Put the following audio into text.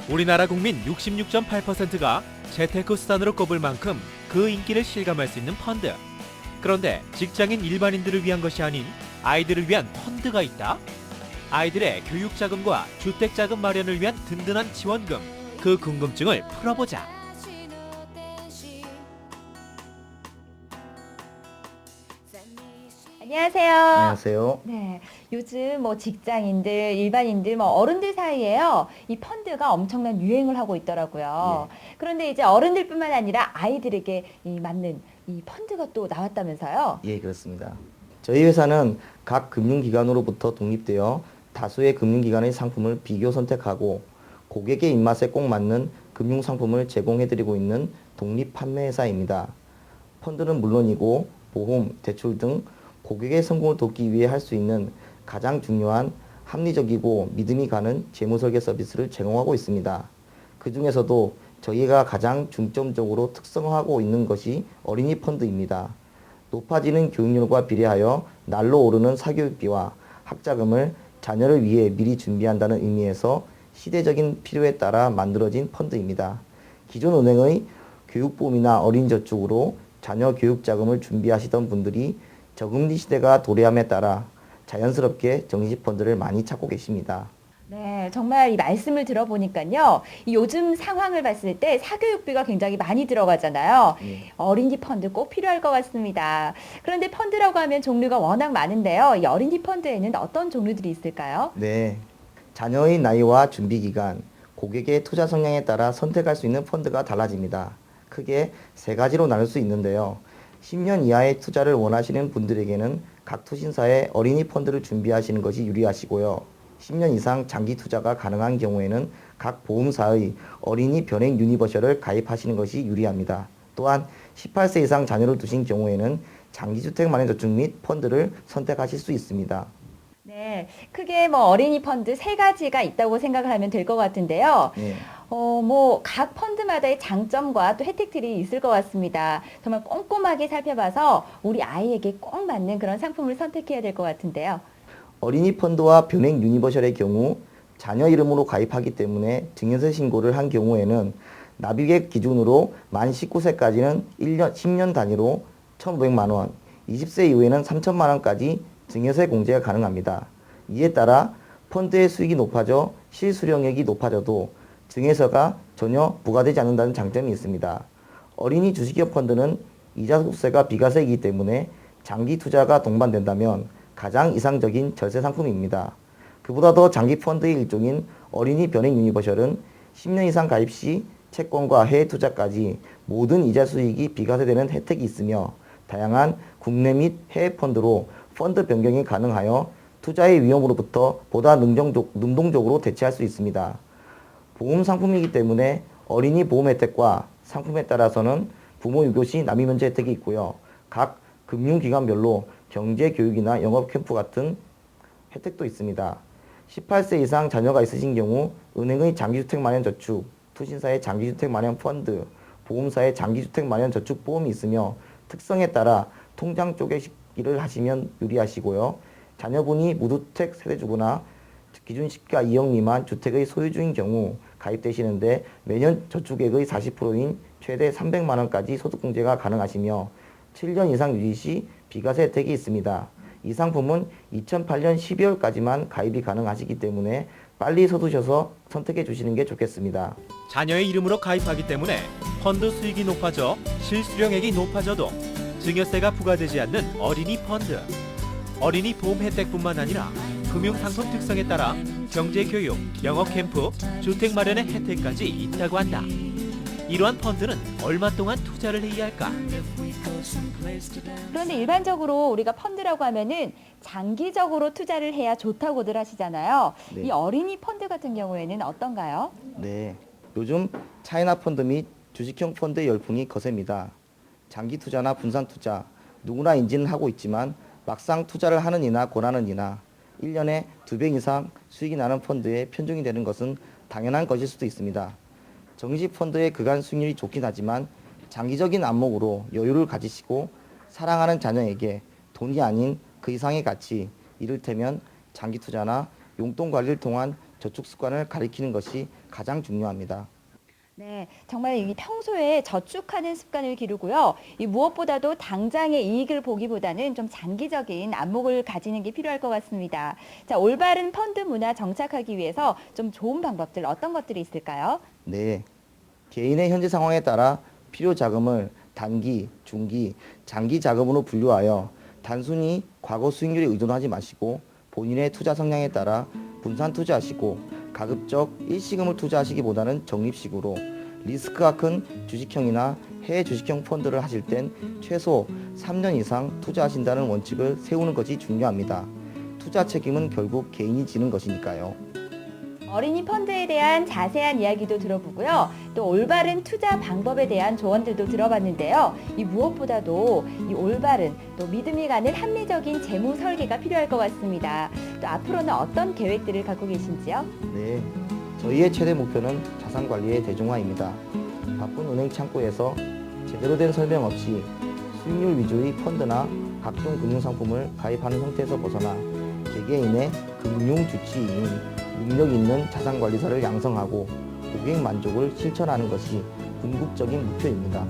우리나라 국민 66.8%가 재테크 수단으로 꼽을 만큼 그 인기를 실감할 수 있는 펀드. 그런데 직장인 일반인들을 위한 것이 아닌 아이들을 위한 펀드가 있다? 아이들의 교육자금과 주택자금 마련을 위한 든든한 지원금. 그 궁금증을 풀어보자. 안녕하세요. 안녕하세요. 네, 요즘 직장인들, 일반인들, 어른들 사이에요. 이 펀드가 엄청난 유행을 하고 있더라고요. 그런데 이제 어른들뿐만 아니라 아이들에게 맞는 이 펀드가 또 나왔다면서요? 예, 그렇습니다. 저희 회사는 각 금융기관으로부터 독립되어 다수의 금융기관의 상품을 비교 선택하고 고객의 입맛에 꼭 맞는 금융상품을 제공해드리고 있는 독립 판매회사입니다. 펀드는 물론이고 보험, 대출 등 고객의 성공을 돕기 위해 할 수 있는 가장 중요한 합리적이고 믿음이 가는 재무설계 서비스를 제공하고 있습니다. 그 중에서도 저희가 가장 중점적으로 특성화하고 있는 것이 어린이 펀드입니다. 높아지는 교육열과 비례하여 날로 오르는 사교육비와 학자금을 자녀를 위해 미리 준비한다는 의미에서 시대적인 필요에 따라 만들어진 펀드입니다. 기존 은행의 교육보험이나 어린이저축으로 자녀 교육자금을 준비하시던 분들이 저금리 시대가 도래함에 따라 자연스럽게 정시펀드를 많이 찾고 계십니다. 네, 정말 이 말씀을 들어보니까요. 이 요즘 상황을 봤을 때 사교육비가 굉장히 많이 들어가잖아요. 어린이 펀드 꼭 필요할 것 같습니다. 그런데 펀드라고 하면 종류가 워낙 많은데요. 이 어린이 펀드에는 어떤 종류들이 있을까요? 네, 자녀의 나이와 준비기간, 고객의 투자 성향에 따라 선택할 수 있는 펀드가 달라집니다. 크게 세 가지로 나눌 수 있는데요. 10년 이하의 투자를 원하시는 분들에게는 각 투신사에 어린이 펀드를 준비하시는 것이 유리하시고요. 10년 이상 장기 투자가 가능한 경우에는 각 보험사의 어린이 변액 유니버셜을 가입하시는 것이 유리합니다. 또한 18세 이상 자녀를 두신 경우에는 장기주택 마련 저축 및 펀드를 선택하실 수 있습니다. 네, 크게 어린이 펀드 세 가지가 있다고 생각을 하면 될 것 같은데요. 네. 각 펀드마다의 장점과 또 혜택들이 있을 것 같습니다. 정말 꼼꼼하게 살펴봐서 우리 아이에게 꼭 맞는 그런 상품을 선택해야 될 것 같은데요. 어린이 펀드와 변액 유니버셜의 경우 자녀 이름으로 가입하기 때문에 증여세 신고를 한 경우에는 납입액 기준으로 만 19세까지는 10년 단위로 1,500만 원, 20세 이후에는 3천만 원까지 증여세 공제가 가능합니다. 이에 따라 펀드의 수익이 높아져 실수령액이 높아져도 증여세가 전혀 부과되지 않는다는 장점이 있습니다. 어린이 주식형 펀드는 이자 소득세가 비과세이기 때문에 장기 투자가 동반된다면 가장 이상적인 절세 상품입니다. 그보다 더 장기 펀드의 일종인 어린이 변액 유니버셜은 10년 이상 가입 시 채권과 해외 투자까지 모든 이자 수익이 비과세되는 혜택이 있으며 다양한 국내 및 해외 펀드로 펀드 변경이 가능하여 투자의 위험으로부터 보다 능동적으로 대체할 수 있습니다. 보험 상품이기 때문에 어린이 보험 혜택과 상품에 따라서는 부모 유교 시 납입 면제 혜택이 있고요. 각 금융기관별로 경제교육이나 영업 캠프 같은 혜택도 있습니다. 18세 이상 자녀가 있으신 경우 은행의 장기주택 마련 저축, 투신사의 장기주택 마련 펀드, 보험사의 장기주택 마련 저축 보험이 있으며 특성에 따라 통장 쪼개기를 하시면 유리하시고요. 자녀분이 무주택 세대주거나 기준 시가 2억 미만 주택의 소유주인 경우 가입되시는데 매년 저축액의 40%인 최대 300만 원까지 소득공제가 가능하시며 7년 이상 유지 시 비과세 혜택이 있습니다. 이 상품은 2008년 12월까지만 가입이 가능하시기 때문에 빨리 서두셔서 선택해 주시는 게 좋겠습니다. 자녀의 이름으로 가입하기 때문에 펀드 수익이 높아져 실수령액이 높아져도 증여세가 부과되지 않는 어린이 펀드. 어린이 보험 혜택뿐만 아니라 금융상품 특성에 따라 경제교육, 영업캠프, 주택 마련의 혜택까지 있다고 한다. 이러한 펀드는 얼마 동안 투자를 해야 할까? 그런데 일반적으로 우리가 펀드라고 하면은 장기적으로 투자를 해야 좋다고들 하시잖아요. 네. 이 어린이 펀드 같은 경우에는 어떤가요? 네, 요즘 차이나 펀드 및 주식형 펀드의 열풍이 거셉니다. 장기 투자나 분산 투자, 누구나 인지는 하고 있지만 막상 투자를 하는 이나 권하는 이나 1년에 2배 이상 수익이 나는 펀드에 편중이 되는 것은 당연한 것일 수도 있습니다. 정시 펀드의 그간 수익률이 좋긴 하지만 장기적인 안목으로 여유를 가지시고 사랑하는 자녀에게 돈이 아닌 그 이상의 가치, 이를테면 장기 투자나 용돈 관리를 통한 저축 습관을 가리키는 것이 가장 중요합니다. 네, 정말 이 평소에 저축하는 습관을 기르고요. 이 무엇보다도 당장의 이익을 보기보다는 좀 장기적인 안목을 가지는 게 필요할 것 같습니다. 자, 올바른 펀드 문화 정착하기 위해서 좀 좋은 방법들 어떤 것들이 있을까요? 네, 개인의 현재 상황에 따라 필요 자금을 단기, 중기, 장기 자금으로 분류하여 단순히 과거 수익률에 의존하지 마시고 본인의 투자 성향에 따라 분산 투자하시고 가급적 일시금을 투자하시기보다는 적립식으로 리스크가 큰 주식형이나 해외 주식형 펀드를 하실 땐 최소 3년 이상 투자하신다는 원칙을 세우는 것이 중요합니다. 투자 책임은 결국 개인이 지는 것이니까요. 어린이 펀드에 대한 자세한 이야기도 들어보고요. 또 올바른 투자 방법에 대한 조언들도 들어봤는데요. 이 무엇보다도 이 올바른 또 믿음이 가는 합리적인 재무 설계가 필요할 것 같습니다. 또 앞으로는 어떤 계획들을 갖고 계신지요? 네, 저희의 최대 목표는 자산 관리의 대중화입니다. 바쁜 은행 창구에서 제대로 된 설명 없이 수익률 위주의 펀드나 각종 금융상품을 가입하는 형태에서 벗어나 개개인의 금융주치의인 능력 있는 자산관리사를 양성하고 고객 만족을 실천하는 것이 궁극적인 목표입니다.